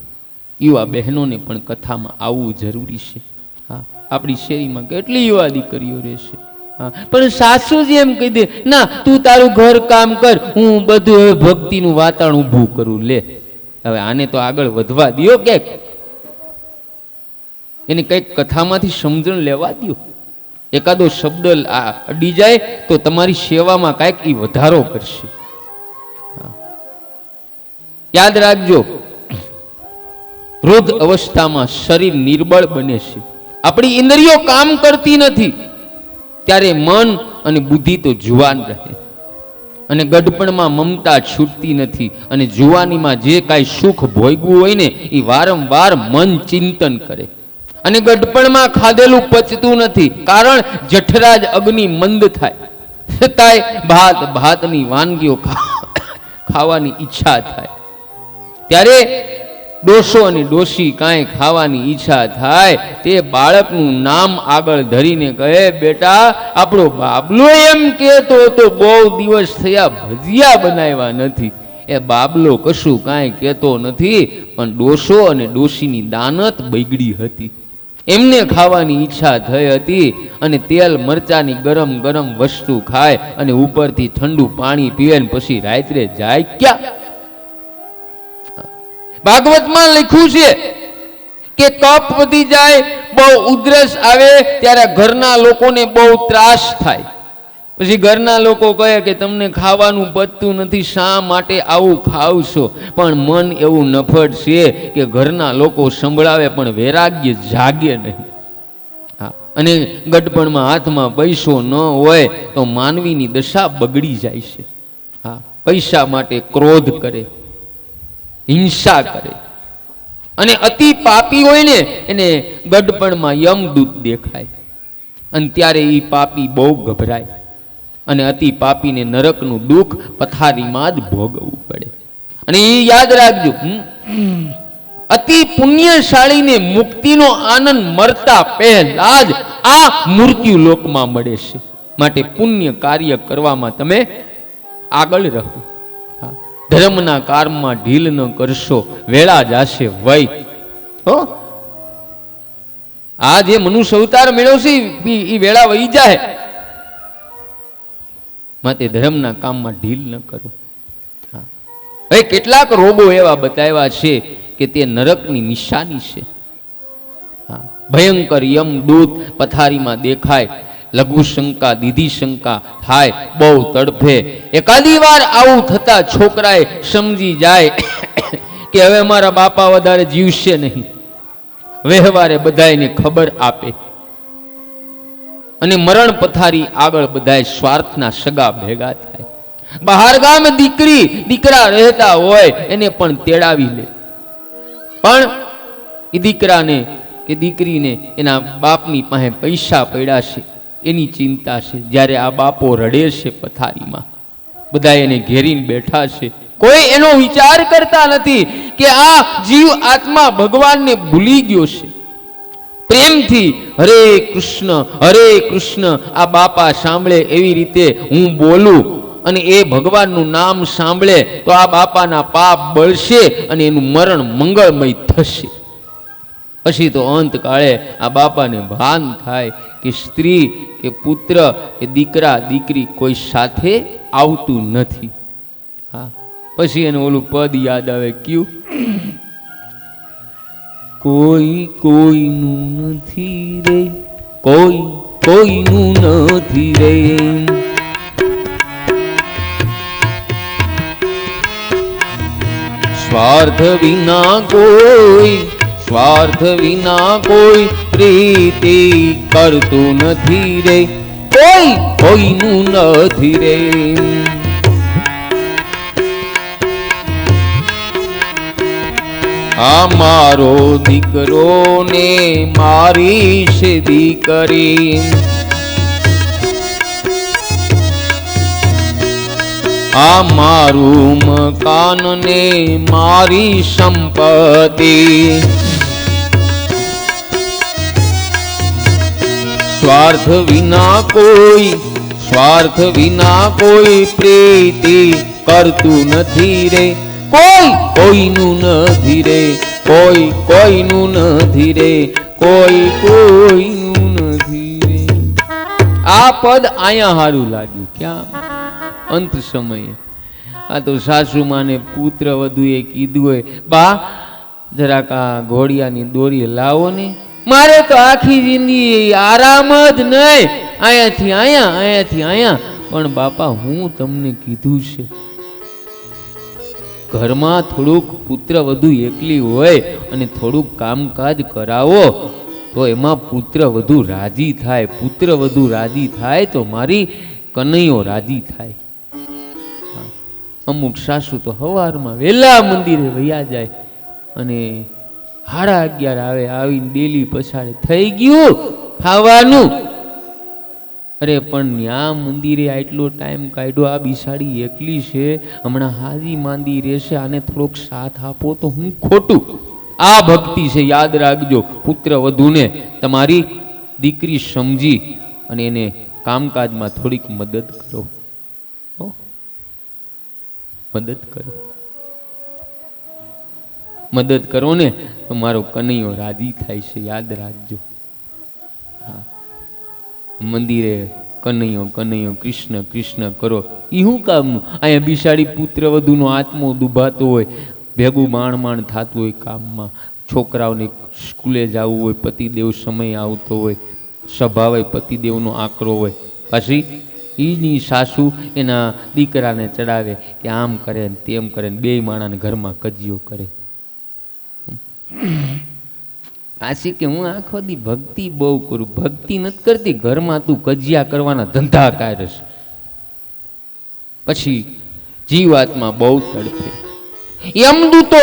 યુવા બહેનોને પણ કથામાં આવવું જરૂરી છે. હા, આપણી શેરીમાં કેટલી યુવા દીકરીઓ રહેશે, હા, પણ સાસુજી એમ કહી દે, ના તું તારું ઘર કામ કર, હું બધું ભક્તિનું વાતાવરણ ઊભું કરું. લે, હવે આને તો આગળ વધવા દો, ક્યાંક એને કંઈક કથામાંથી સમજણ લેવા દો. એકાદો શબ્દ અડી જાય તો તમારી સેવામાં કાંઈક એ વધારો કરશે. યાદ રાખજો, વૃદ્ધ અવસ્થામાં શરીર નિર્બળ બને છે, આપણી ઇન્દ્રિયો કામ કરતી નથી, ત્યારે મન અને બુદ્ધિ તો જુવાન રહે, અને ગડપણમાં મમતા છૂટતી નથી, અને જુવાનીમાં જે કાંઈ સુખ ભોગવું હોય ને, એ વારંવાર મન ચિંતન કરે. અને ગડપણમાં ખાધેલું પચતું નથી, કારણ જઠરાજ અગ્નિ મંદ થાય, છતાંય ભાતની વાનગીઓ ખાવાની ઈચ્છા થાય. ત્યારે ડોસો અને ડોશી કાંઈ ખાવાની ઈચ્છા થાય, તે બાળકનું નામ આગળ ધરીને કહે, બેટા આપણો બાબલો એમ કહેતો તો બહુ દિવસ થયા ભજીયા બનાવ્યા નથી. એ બાબલો કશું કાંઈ કહેતો નથી, પણ ડોસો અને ડોશીની દાનત બગડી હતી, એમને ખાવાની ઈચ્છા થઈ હતી, અને તેલ મરચાની ગરમ ગરમ વસ્તુ ખાય અને ઉપરથી ઠંડુ પાણી પીવે ને પછી રાત્રે જાય ક્યાં? ભાગવતમાં લખ્યું છે કે કપ વધી જાય, બહુ ઉધરસ આવે ત્યારે ઘરના લોકોને બહુ ત્રાસ થાય. પછી ઘરના લોકો કહે કે તમને ખાવાનું પચતું નથી, શા માટે આવું ખાવ છો? પણ મન એવું નફટ છે કે ઘરના લોકો સંભળાવે પણ વૈરાગ્ય જાગે નહીં. હા, અને ગડપણમાં હાથમાં પૈસો ન હોય તો માનવીની દશા બગડી જાય છે. હા, પૈસા માટે ક્રોધ કરે, હિંસા કરે, અને અતિ પાપી હોય ને એને ગડપણમાં યમદૂત દેખાય, અને ત્યારે એ પાપી બહુ ગભરાય, અને અતિ પાપીને નરકનું દુઃખ પથારીમાં જ ભોગવવું પડે. અને એ યાદ રાખજો, અતિ પુણ્યશાળીને મુક્તિનો આનંદ મરતા પહેલા જ આ મૃત્યુ લોકમાં મળે છે. માટે પુણ્ય કાર્ય કરવામાં તમે આગળ રહો. ધર્મના કામમાં ઢીલ ન કરશો, વેળા જાશે વય. હો, આ જે મનુષ્ય અવતાર મેળવશે એ વેળા વહી જાય. માટે ધર્મના કામમાં ઢીલ ન કરો. હવે કેટલાક રોગો એવા બતાવ્યા છે કે તે નરકની નિશાની છે. ભયંકર યમદૂત પથારીમાં દેખાય, લઘુ શંકા દીધી શંકા થાય, બહુ તડફે. એકાદી વાર આવું થતા છોકરાએ સમજી જાય કે હવે મારા બાપા વધારે જીવશે નહીં. વ્યવહારે બધાને ખબર આપે, અને મરણ પથારી આગળ બધાય સ્વાર્થના સગા ભેગા થાય. બહાર ગામ દીકરી દીકરા રહેતા હોય એને પણ તેડાવી લે, પણ એ દીકરાને કે દીકરીને એના બાપની પાસે પૈસા પડ્યા છે એની ચિંતા છે. જ્યારે આ બાપો રડે છે પથારીમાં, બધા એને ઘેરીને બેઠા છે, કોઈ એનો વિચાર કરતા નથી કે આ જીવ આત્મા ભગવાનને ભૂલી ગયો છે. પ્રેમથી હરે કૃષ્ણ આ બાપા સાંભળે એવી રીતે હું બોલું, અને એ ભગવાનનું નામ સાંભળે તો આ બાપાના પાપ બળશે અને એનું મરણ મંગળમય થશે. પછી તો અંતકાળે આ બાપાને ભાન થાય કે સ્ત્રી કે પુત્ર કે દીકરા દીકરી કોઈ સાથે આવતું નથી. હા, પછી એને ઓલું પદ યાદ આવે, કયું? કોઈ કોઈનું નથી રે, કોઈ કોઈનું નથી રે, સ્વાર્થ વિના કોઈ પ્રીતિ કરતું નથી રે, કોઈ કોઈનું નથી રે. આ મારો દીકરો ને મારી છે દીકરી, આ મારું મકાન ને મારી સંપત્તિ, સ્વાર્થ વિના કોઈ પ્રીતિ કરતું નથી રે, કોઈ કોઈનું નથી રે, કોઈ કોઈનું નથી રે, કોઈ કોઈનું નથી રે. આ પદ આયા હારું લાગ્યું, ક્યાં? અંત સમયે. આ તો સાસુમાને પુત્ર વધુએ કીધું હોય, બા જરાક આ ઘોડિયાની દોરી લાવો ને, મારે તો આખી જિંદગી આરામ જ નહીં, અહીંયાથી અહીંયા. પણ બાપા હું તમને કીધું છે, ઘરમાં થોડુંક પુત્ર વધુ એકલી હોય અને થોડુંક કામકાજ કરાવો તો એમાં પુત્ર વધુ રાજી થાય. પુત્ર વધુ રાજી થાય તો મારી કનૈયો રાજી થાય. અમુક સાસુ તો સવારમાં વહેલા મંદિરે વયા જાય અને 11:30 આવે, આવીને ડેલી પછાડે થઈ ગયું ખાવાનું. અરે પણ ન્યા મંદિરે આટલો ટાઈમ કાઢ્યો, આ બિસાડી એકલી છે, હમણાં હાજી માંદી રહેશે, આને થોડોક સાથ આપો તો હું ખોટું? આ ભક્તિ છે, યાદ રાખજો. પુત્ર વધુને તમારી દીકરી સમજી અને એને કામકાજમાં થોડીક મદદ કરો, મદદ કરો ને તો મારો કનૈયો રાજી થાય છે, યાદ રાખજો. હા, મંદિરે કનૈયો કૃષ્ણ કૃષ્ણ કરો, એ શું કામનું? અહીંયા બિસાડી પુત્ર વધુનો આત્મો દુભાતો હોય, ભેગું માણ થતું હોય કામમાં, છોકરાઓને સ્કૂલે જવું હોય, પતિદેવ સમય આવતો હોય, સ્વભાવે પતિદેવનો આકરો હોય, પછી એની સાસુ એના દીકરાને ચડાવે કે આમ કરે ને તેમ કરે ને બે માણાને ઘરમાં કજિયો કરે. આશી કે હું આખો દી ભક્તિ બહુ કરું, ભક્તિ નથી કરતી, ઘરમાં તું કજિયા કરવાના ધંધા કાઢશ. પછી જીવ આત્મા બહુ તડપે. યમદૂતો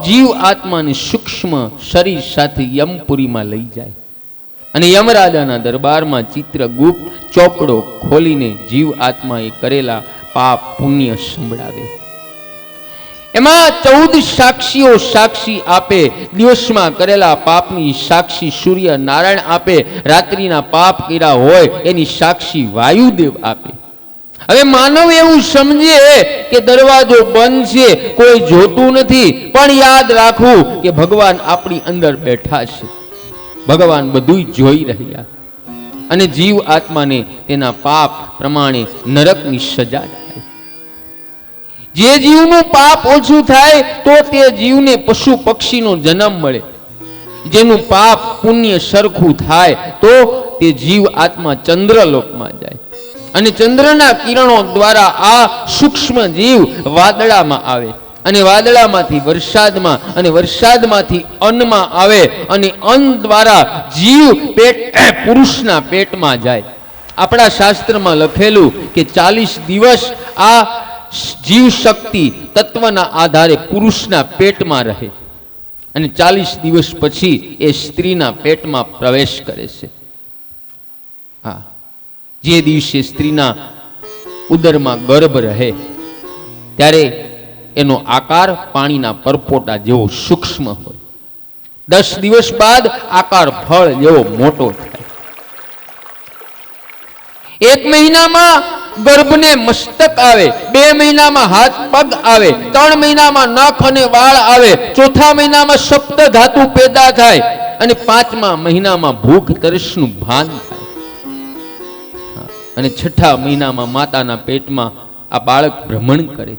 જીવ આત્માને સૂક્ષ્મ શરીર સાથે યમપુરીમાં લઈ જાય અને યમરાજાના દરબારમાં ચિત્રગુપ્ત ચોપડો ખોલીને જીવ આત્માએ કરેલા પાપ પુણ્ય સંભળાવે. એમાં 14 સાક્ષીઓ સાક્ષી આપે. દિવસમાં કરેલા પાપની સાક્ષી સૂર્ય નારાયણ આપે, રાત્રિના પાપ કર્યા હોય એની સાક્ષી વાયુદેવ આપે. હવે માનવ એવું સમજે કે દરવાજો બંધ છે, કોઈ જોતું નથી, પણ યાદ રાખવું કે ભગવાન આપણી અંદર બેઠા છે, ભગવાન બધું જોઈ રહ્યા અને જીવ આત્માને તેના પાપ પ્રમાણે નરકની સજા થાય. જે જીવનું પાપ ઓછું થાય તો તે જીવને પશુ પક્ષીનો જન્મ મળે. જેનું પાપ પુણ્ય સરખું થાય તો તે જીવ આત્મા ચંદ્રલોકમાં જાય અને ચંદ્રના કિરણો દ્વારા આ સૂક્ષ્મ જીવ વાદળામાં આવે અને વાદળામાંથી વરસાદમાં અને વરસાદમાંથી અન્નમાં આવે અને અન્ન દ્વારા જીવ પુરુષના પેટમાં જાય. આપણા શાસ્ત્રમાં લખેલું કે 40 દિવસ આ જીવ શક્તિ તત્વના આધારે પુરુષના પેટમાં રહે અને 40 દિવસ પછી એ સ્ત્રીના પેટમાં પ્રવેશ કરે છે. હા, જે દિવસે સ્ત્રીના ઉદરમાં ગર્ભ રહે ત્યારે એનો આકાર પાણીના પરપોટા જેવો સૂક્ષ્મ હોય. 10 દિવસ બાદ આકાર ફળ જેવો મોટો થાય. 1 મહિનામાં ગર્ભને મસ્તક આવે, 2 મહિનામાં હાથ પગ આવે, 3 મહિનામાં નખ અને વાળ આવે, 4થા મહિનામાં સપ્ત ધાતુ પેદા થાય અને 5મા મહિનામાં ભૂખ તરસનું ભાન થાય અને 6થા મહિનામાં માતાના પેટમાં આ બાળક ભ્રમણ કરે.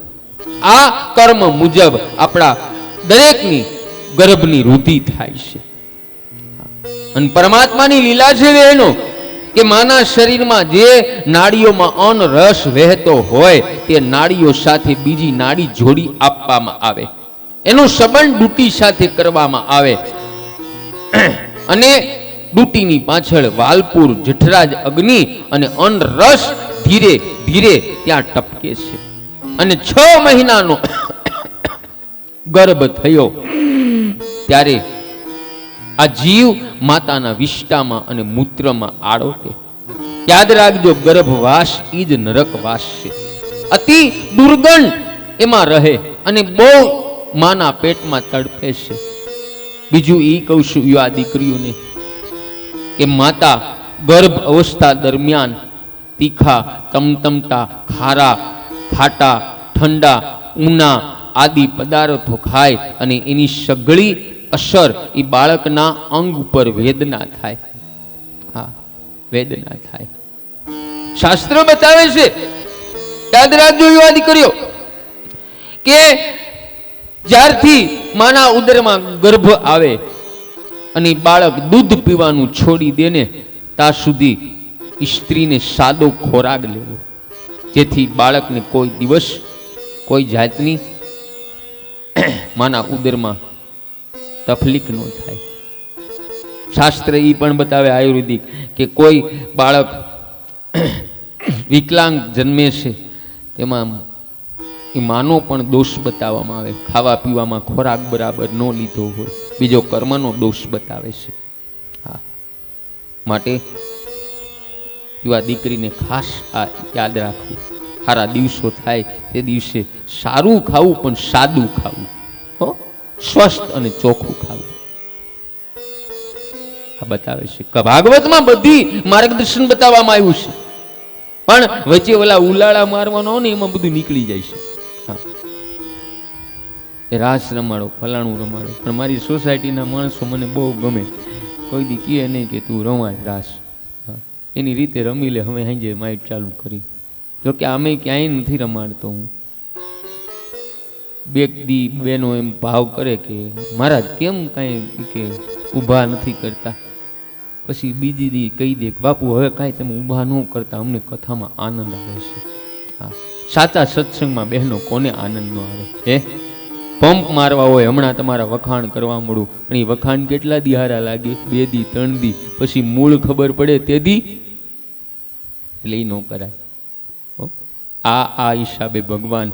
આ કર્મ મુજબ આપણા દરેકની ગર્ભની વૃદ્ધિ થાય છે. અને પરમાત્માની લીલા છે એનો કે માના શરીરમાં જે નાડીઓમાં અન્ન રસ વહેતો હોય તે નાડીઓ સાથે બીજી નાડી જોડી આપવામાં આવે, એનો સંબંધ ડૂટી સાથે કરવામાં આવે અને ડૂટીની પાછળ વાલપુર જઠરાજ અગ્નિ અને અન્ન રસ ધીરે ધીરે ત્યાં ટપકે છે અને 6 મહિનાનો ગર્ભ થયો ત્યારે આ જીવ માતાના વિષ્ટામાં અને મૂત્રમાં આડોટે. યાદ રાખજો, ગર્ભવાસ ઈ જ નરકવાસ છે. અતિ દુર્ગંધ એમાં રહે અને બહુ માના પેટમાં તડપે છે. બીજું એ કહું છું યુવા દીકરીઓને કે માતા ગર્ભ અવસ્થા દરમિયાન તીખા, તમતમતા, ખારા, ખાટા, ઠંડા, ઊના આદિ પદાર્થો ખાય અને એની સઘળી અસર એ બાળકના અંગ ઉપર વેદના થાય. હા, વેદના થાય. શાસ્ત્ર બતાવે છે, યાદ રાખજો યુવા દીકરીઓ, કે જ્યારથી માના ઉદરમાં ગર્ભ આવે અને બાળક દૂધ પીવાનું છોડી દે ને ત્યાં સુધી સ્ત્રીને સાદો ખોરાક લેવો, જેથી બાળકને કોઈ દિવસ કોઈ જાતની માના ઉદરમાં તકલીફ ન થાય. શાસ્ત્ર એ પણ બતાવે આયુર્વેદિક કે કોઈ બાળક વિકલાંગ જન્મે છે તેમાં એ માનો પણ દોષ બતાવવામાં આવે, ખાવા પીવામાં ખોરાક બરાબર ન લીધો હોય, બીજો કર્મનો દોષ બતાવે છે. હા, માટે યુવા દીકરીને ખાસ આ યાદ રાખવું, સારા દિવસો થાય તે દિવસે સારું ખાવું પણ સાદું ખાવું, સ્વસ્થ અને ચોખ્ખું ખાવું. આ બતાવે છે. ભાગવતમાં બધી માર્ગદર્શન બતાવવામાં આવ્યું છે, પણ વચ્ચે ઓલા ઉલાળા મારવાનો ને એમાં બધું નીકળી જાય છે. હા, એ રાસ રમાડો, ફલાણું રમાડો, પણ મારી સોસાયટીના માણસો મને બહુ ગમે, કોઈ દી કહે નહીં કે તું રમાડ રાસ, એની રીતે રમી લે. હવે હાંજે માઇક ચાલુ કરી, જોકે અમે ક્યાંય નથી રમાડતો હું. બે દી બેનો એમ ભાવ કરે કે મહારાજ કેમ કાંઈ કે ઊભા નથી કરતા. પછી બીજી દી કહી દે કે બાપુ હવે કાંઈ તમે ઊભા ન કરતા, અમને કથામાં આનંદ આવે છે. હા, સાચા સત્સંગમાં બહેનો કોને આનંદ ન આવે? હે, પંપ મારવા હોય, હમણાં તમારા વખાણ કરવા મળું, પણ એ વખાણ કેટલા દી હારા લાગે? 2 દી 3 દી, પછી મૂળ ખબર પડે તે દી લઈ ન કરાય. આ હિસાબે ભગવાન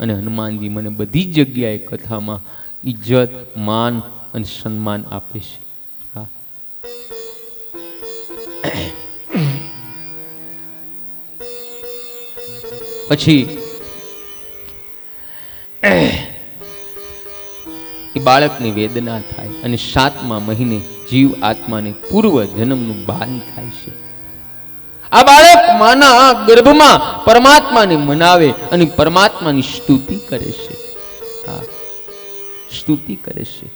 અને હનુમાનજી મને બધી જગ્યાએ કથામાં ઇજ્જત, માન અને સન્માન આપે છે. હા, પછી એ બાળકની વેદના થાય અને 7મા મહિને જીવ આત્માને પૂર્વ જન્મનું ભાન થાય છે. આ બાળક માના ગર્ભમાં પરમાત્માને મનાવે અને પરમાત્માની સ્તુતિ કરે છે. હા, સ્તુતિ કરે છે.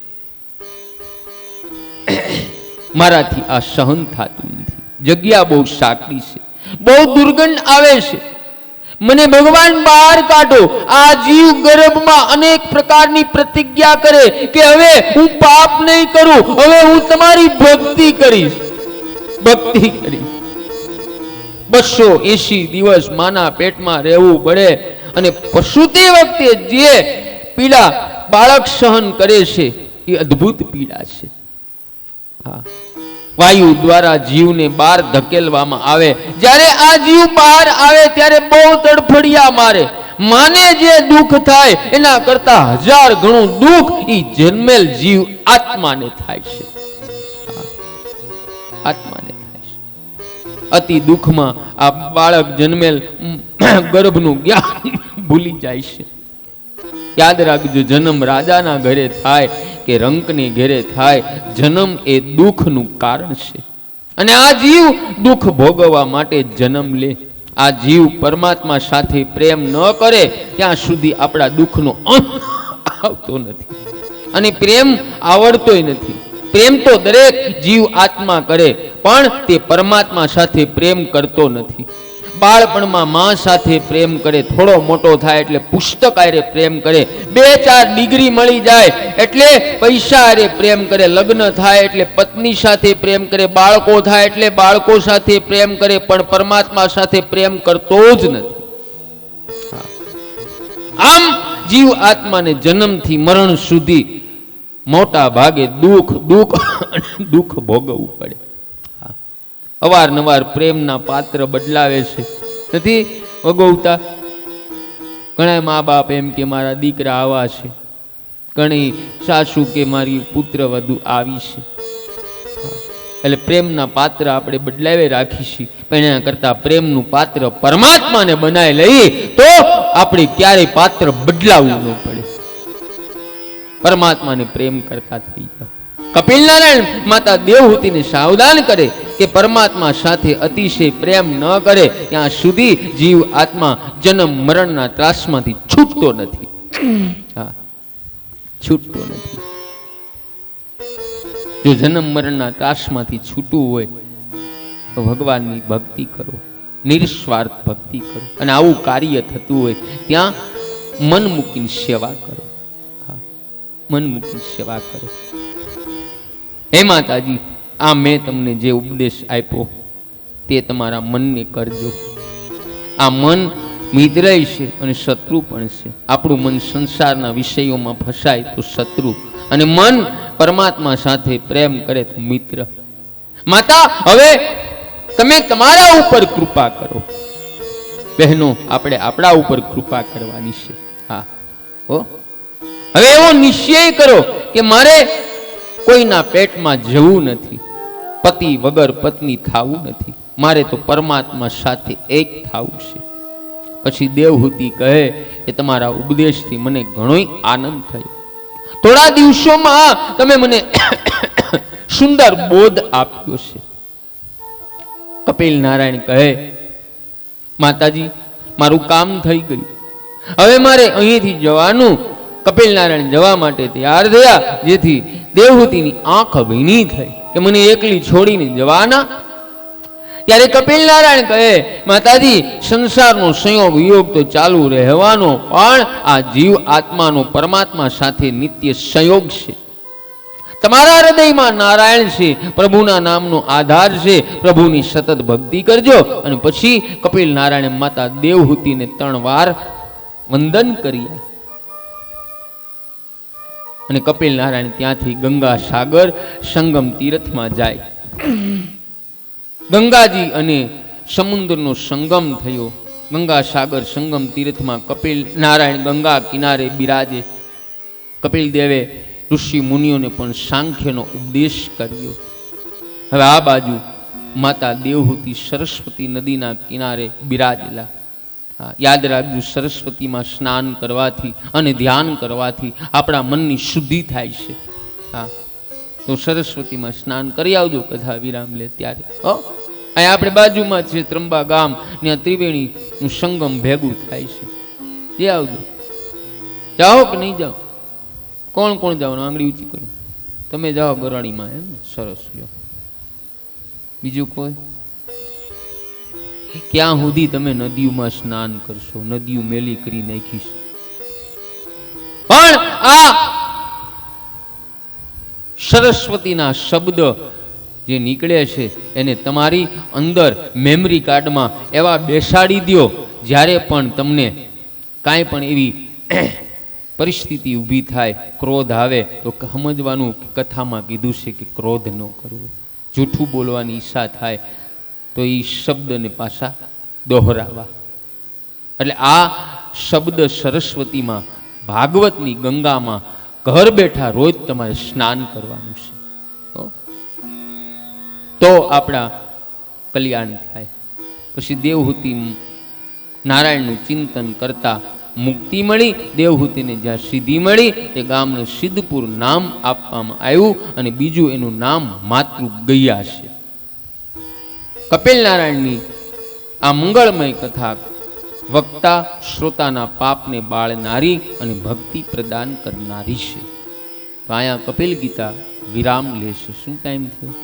મારાથી આ સહન થતું નથી, જગ્યા બહુ સાંકડી છે, બહુ દુર્ગંધ આવે છે, મને ભગવાન બહાર કાઢો. આ જીવ ગર્ભમાં અનેક પ્રકારની પ્રતિજ્ઞા કરે કે હવે હું પાપ નહીં કરું, હવે હું તમારી ભક્તિ કરીશ, ભક્તિ કરીશ. 280 દિવસ માના પેટમાં રહેવું પડે અને પ્રસૂતિ વખતે જે પીડા બાળક સહન કરે છે એ અદ્ભુત પીડા છે. હા, વાયુ દ્વારા જીવને બહાર ધકેલવામાં આવે. જ્યારે આ જીવ બહાર આવે ત્યારે બહુ તડફડિયા મારે. માને જે દુઃખ થાય એના કરતા 1000 ગણું દુઃખ એ જન્મેલ જીવ આત્માને થાય છે. આત્માને અતિ દુઃખમાં આ બાળક જન્મેલ ગર્ભનું જ્ઞાન ભૂલી જાય છે. યાદ રાખજો, જન્મ રાજાના ઘરે થાય કે રંકને ઘરે થાય, જન્મ એ દુઃખનું કારણ છે. અને આ જીવ દુઃખ ભોગવવા માટે જન્મ લે. આ જીવ પરમાત્મા સાથે પ્રેમ ન કરે ત્યાં સુધી આપણા દુઃખનો અંત આવતો નથી અને પ્રેમ આવડતોય નથી. પ્રેમ તો દરેક જીવ આત્મા કરે, પણ તે પરમાત્મા સાથે પ્રેમ કરતો નથી. બાળપણમાં માં સાથે પ્રેમ કરે, થોડો મોટો થાય એટલે પુસ્તક આરે પ્રેમ કરે, 2-4 ડિગ્રી મળી જાય એટલે પૈસા આરે પ્રેમ કરે, લગ્ન થાય એટલે પત્ની સાથે પ્રેમ કરે, બાળકો થાય એટલે બાળકો સાથે પ્રેમ કરે, પણ પરમાત્મા સાથે પ્રેમ કરતો જ નથી. આમ જીવ આત્માને જન્મથી મરણ સુધી મોટા ભાગે દુઃખ ભોગવવું પડે. અવારનવાર પ્રેમના પાત્ર બદલાવે છે, નથી ભોગવતા. ઘણા મા બાપ એમ કે મારા દીકરા આવા છે, ઘણી સાસુ કે મારી પુત્ર વધુ આવી છે. એટલે પ્રેમના પાત્ર આપણે બદલાવે રાખીશું, પણ એના કરતા પ્રેમનું પાત્ર પરમાત્માને બનાવી લઈએ તો આપણે ક્યારેય પાત્ર બદલાવવું ન પડે. પરમાત્માને પ્રેમ કરતા થઈ જાઓ. કપિલ નારાયણ માતા દેવહૂતિને સાવધાન કરે કે પરમાત્મા સાથે અતિશય પ્રેમ ન કરે ત્યાં સુધી જીવ આત્મા જન્મ મરણના ત્રાસમાંથી છૂટતો નથી. હા, છૂટતો નથી. જો જન્મ મરણના ત્રાસમાંથી છૂટવું હોય તો ભગવાનની ભક્તિ કરો, નિસ્વાર્થ ભક્તિ કરો, અને આવું કાર્ય થતું હોય ત્યાં મન મૂકીને સેવા કરો. મન મૂકી સેવા કરો. હે માતાજી, આ મેં તમને જે ઉપદેશ આપ્યો તે તમારા મનને કરજો. આ મન મિત્ર છે અને શત્રુ પણ છે. આપણું મન સંસારના વિષયોમાં ફસાય તો શત્રુ, અને મન પરમાત્મા સાથે પ્રેમ કરે તો મિત્ર. માતા, હવે તમે તમારા ઉપર કૃપા કરો. બહેનો, આપણે આપણા ઉપર કૃપા કરવાની છે. હા, હો, હવે એવો નિશ્ચય કરો કે મારે કોઈના પેટમાં જવું નથી, પતિ વગર પત્ની થવું નથી, મારે તો પરમાત્મા સાથે એક થવું છે. પછી દેવહૂતિ કહે કે તમારા ઉપદેશથી મને ઘણો આનંદ થયો. થોડા દિવસોમાં તમે મને સુંદર બોધ આપ્યો છે. કપિલ નારાયણ કહે, માતાજી, મારું કામ થઈ ગયું, હવે મારે અહીંથી જવાનું. કપિલ નારાયણ જવા માટે તૈયાર થયા, જેથી દેવહૂતિની આંખ ભીની થઈ કે મને એકલી છોડીને જવાના. ત્યારે કપિલ નારાયણ કહે, માતાજી, સંસારનો સંયોગ વિયોગ તો ચાલુ રહેવાનો, પણ આ જીવ આત્માનો પરમાત્મા સાથે નિત્ય સંયોગ છે. તમારા હૃદયમાં નારાયણ છે, પ્રભુના નામનો આધાર છે, પ્રભુની સતત ભક્તિ કરજો. અને પછી કપિલ નારાયણે માતા દેવહૂતિને 3 વાર વંદન કર્યા. અને કપિલ નારાયણ ત્યાંથી ગંગા સાગર સંગમ તીર્થમાં જાય. ગંગાજી અને સમુદ્રનો સંગમ થયો. ગંગા સાગર સંગમ તીર્થમાં કપિલ નારાયણ ગંગા કિનારે બિરાજે. કપિલ દેવે ઋષિ મુનિઓને પણ સાંખ્યનો ઉપદેશ કર્યો. હવે આ બાજુ માતા દેવહૂતિ સરસ્વતી નદીના કિનારે બિરાજેલા. યાદ રાખજો, સરસ્વતીમાં સ્નાન કરવાથી અને ધ્યાન કરવાથી આપણા મનની શુદ્ધિ થાય છે. હા, તો સરસ્વતીમાં સ્નાન કરી આવજો કથા વિરામ લે ત્યારે. અહીંયા આપણે બાજુમાં છે ત્રંબા ગામ, ત્યાં ત્રિવેણીનું સંગમ ભેગું થાય છે. જે આવજો. જાઓ કે નહીં જાઓ? કોણ કોણ જાઓ? આંગળી ઊંચી કરો. તમે જાઓ ગરાણીમાં, એમ ને? સરસ લ્યો. બીજું કોઈ? ક્યાં સુધી તમે નદીઓમાં સ્નાન કરશો? નદીઓ મેલી કરી નાખીશ. પણ આ સરસ્વતીના શબ્દ જે નીકળે છે એને તમારી અંદર મેમરી કાર્ડમાં એવા બેસાડી દો, જ્યારે પણ તમને કાંઈ પણ એવી પરિસ્થિતિ ઊભી થાય, ક્રોધ આવે, તો સમજવાનું કથામાં કીધું છે કે ક્રોધ ન કરવો. જૂઠું બોલવાની ઈચ્છા થાય તો એ શબ્દને પાછા દોહરાવા. એટલે આ શબ્દ સરસ્વતીમાં, ભાગવતની ગંગામાં ઘર બેઠા રોજ તમારે સ્નાન કરવાનું છે. તો આપણા કલ્યાણ થાય. પછી દેવહૂતિ નારાયણનું ચિંતન કરતા મુક્તિ મળી. દેવહૂતિને જ્યાં સિદ્ધિ મળી તે ગામને સિદ્ધપુર નામ આપવામાં આવ્યું, અને બીજું એનું નામ માતૃગયા છે. કપિલ નારાયણની આ મંગળમય કથા વક્તા શ્રોતાના પાપને બાળનારી અને ભક્તિ પ્રદાન કરનારી છે. તો અહીંયા કપિલ ગીતા વિરામ લેશે. શું ટાઈમ થયો?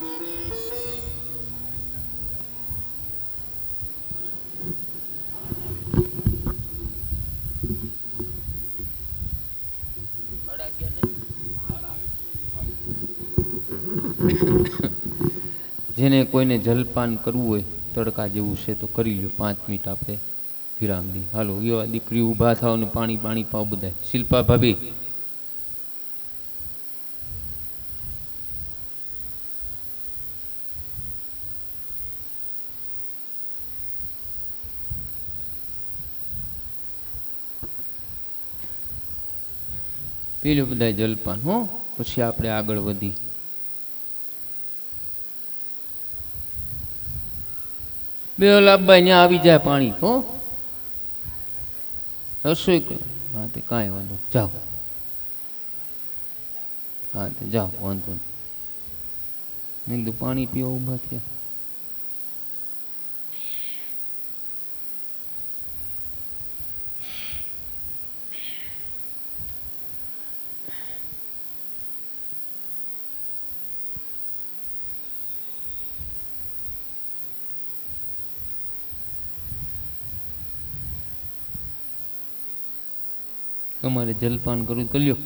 જેને કોઈને જલપાન કરવું હોય તડકા જેવું છે તો કરી લો. 5 મિનિટ આપણે વિરામ દી. હાલો, એવા દીકરી ઊભા થાવ ને પાણી પાણી પાવ બધા. શિલ્પા ભાભી, પી લો બધા જલપાન. હો, પછી આપણે આગળ વધી. બે લાભભાઈ ત્યાં આવી જાય પાણી. હો, રસોઈ કરો. હા, તે કાંઈ વાંધો, જાઓ. હા, તે જાઓ, વાંધો નહીં. મેં કીધું પાણી પીવા ઊભા થયા. તમારે જલપાન કરવું કરી લ્યો.